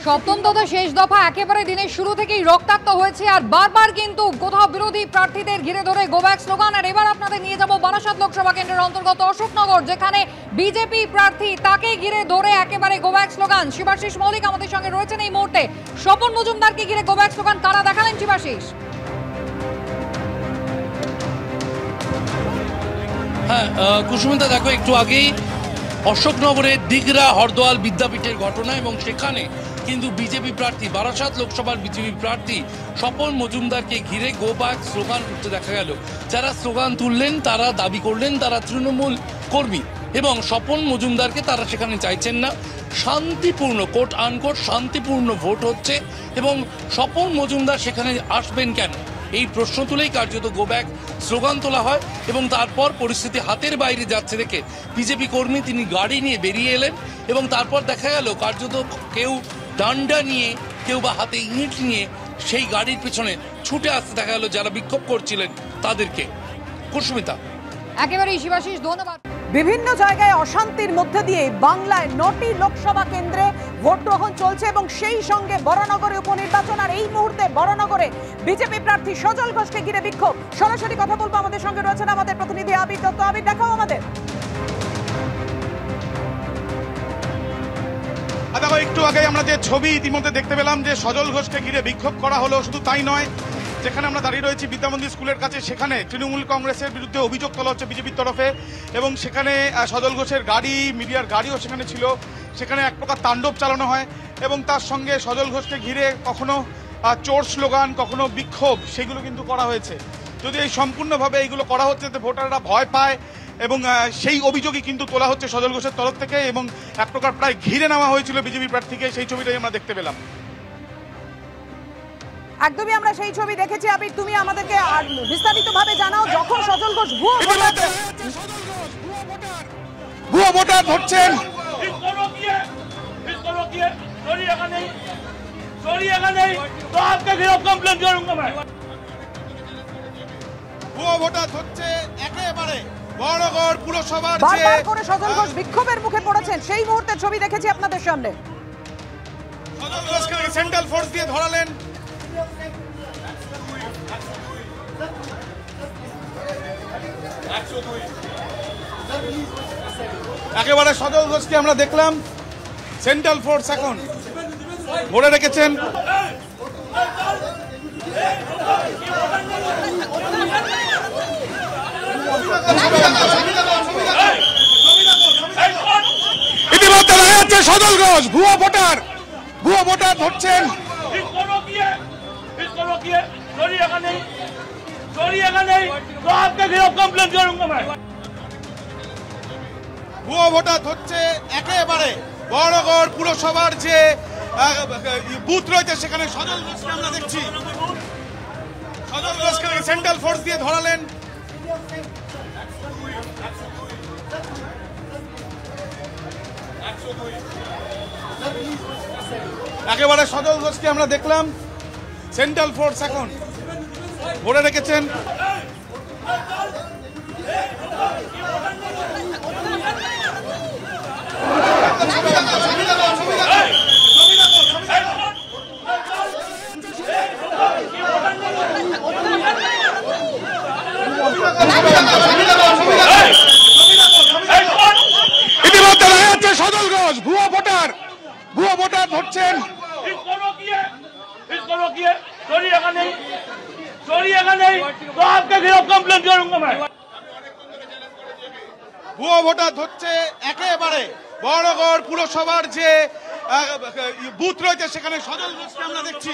সপ্তম তথা শেষ দফা একেবারে দিনের শুরু থেকেই রক্তাক্ত হয়েছে আর বারবার কিন্তু কোথাও বিরোধী প্রার্থীদের ঘিরে ধরে গো ব্যাক স্লোগান। আর এবার আপনাদের নিয়ে যাব বারাসাত লোকসভা কেন্দ্রের অন্তর্গত অশোকনগর, যেখানে বিজেপি প্রার্থী তাকে ঘিরে ধরে একেবারে গো ব্যাক স্লোগান। শিবাশিস মৌলিক আমাদের সঙ্গে রয়েছেন এই মুহূর্তে। স্বপন মজুমদারকে ঘিরে গো ব্যাক স্লোগান কারা দেখালেন শিবাশিস? হ্যাঁ কুসুমিতা, দেখো একটু আগেই অশোকনগরের দিগরা হরদোয়াল বিদ্যাপীঠের ঘটনা এবং সেখানে কিন্তু বিজেপি প্রার্থী বারাসাত লোকসভার বিজেপি প্রার্থী স্বপন মজুমদারকে ঘিরে গো ব্যাক স্লোগান করতে দেখা গেল। যারা স্লোগান তুললেন তারা দাবি করলেন তারা তৃণমূল কর্মী এবং স্বপন মজুমদারকে তারা সেখানে চাইছেন না। শান্তিপূর্ণ কোট আনকোট শান্তিপূর্ণ ভোট হচ্ছে এবং স্বপন মজুমদার সেখানে আসবেন কেন এই প্রশ্ন তুলেই কার্যত গো ব্যাক স্লোগান তোলা হয় এবং তারপর পরিস্থিতি হাতের বাইরে যাচ্ছে দেখে বিজেপি কর্মী তিনি গাড়ি নিয়ে বেরিয়ে এলেন এবং তারপর দেখা গেল কার্যত কেউ ডান্ডা নিয়ে কেউ বা হাতে ইট নিয়ে সেই গাড়ির পেছনে ছুটে আসতে দেখা গেল যারা বিক্ষোভ করছিলেন তাদেরকে। কুসুমিতা, একেবারেই শিবাশিস, ধন্যবাদ। বিভিন্ন জায়গায় অশান্তির মধ্যে দিয়ে বাংলায় 9টি লোকসভা কেন্দ্রে ভোট গ্রহণ চলছে এবং সেই সঙ্গে বরানগরে উপনির্বাচন। আর এই মুহূর্তে বরানগরে বিজেপি প্রার্থী সজল ঘোষকে ঘিরে বিক্ষোভ। সরাসরি কথা বলবো, আমাদের সঙ্গে রয়েছেন আমাদের প্রতিনিধি আবির দত্ত। আবির, দেখাও আমাদের। দেখো, একটু আগে আমরা যে ছবি ইতিমধ্যে দেখতে পেলাম যে সজল ঘোষকে ঘিরে বিক্ষোভ করা হলো। শুধু তাই নয়, যেখানে আমরা দাঁড়িয়ে রয়েছি বিদ্যামন্দির স্কুলের কাছে, সেখানে তৃণমূল কংগ্রেসের বিরুদ্ধে অভিযোগ তোলা হচ্ছে বিজেপির তরফে এবং সেখানে সজল ঘোষের গাড়ি, মিডিয়ার গাড়িও সেখানে ছিল। সেখানে এক প্রকার তাণ্ডব চালানো হয় এবং তার সঙ্গে সজল ঘোষকে ঘিরে কখনো চোর স্লোগান, কখনো বিক্ষোভ, সেগুলো কিন্তু করা হয়েছে। যদি এই সম্পূর্ণভাবে এইগুলো করা হচ্ছে যাতে ভোটাররা ভয় পায় এবং সেই অভিযোগই কিন্তু তোলা হচ্ছে সজল ঘোষের তরফ থেকে এবং এক প্রকার প্রায় ঘিরে নেওয়া হয়েছিল বিজেপি প্রার্থীকে। সেই ছবিটাই আমরা দেখতে পেলাম। একদমই আমরা সেই ছবি দেখেছি। আবির, তুমি আমাদেরকে বিস্তারিতভাবে জানাও। যখন সজল ঘোষ ভুয়ো ভোটার ধরছেন, ভুয়ো ভোটার হচ্ছে একেবারে বরানগর পুরসভার বারবার করে সজল ঘোষ বিক্ষোভের মুখে পড়েছেন, সেই মুহূর্তের ছবি দেখেছি আপনাদের সামনে। সজল ঘোষকে সেন্ট্রাল ফোর্স দিয়ে ধরালেন। একেবারে সজল ঘোষকে আমরা দেখলাম, সেন্ট্রাল ফোর্স এখন ধরে রেখেছেন। ইতিমধ্যে দেখা যাচ্ছে সজল ঘোষ ভুয়ো ভোটার ধরছেন। ভুয়ো ভোটার হচ্ছে একেবারে বরানগর পুরসভার যে বুথ রয়েছে সেখানে সজল ঘোষকে আমরা দেখছি। সজল ঘোষকে সেন্ট্রাল ফোর্স দিয়ে ধরালেন। একেবারে সজল ঘোষকে আমরা দেখলাম, সেন্ট্রাল ফোর্স এখন ধরে রেখেছেন। ইতিমধ্যে দেখা যাচ্ছে সজল ঘোষ ভুয়ো ভোটার ধরছেন। ভুয়ো ভোটার ধরছে একেবারে বরানগর পুরসভার যে বুথ রয়েছে সেখানে সজল ঘোষকে আমরা দেখছি।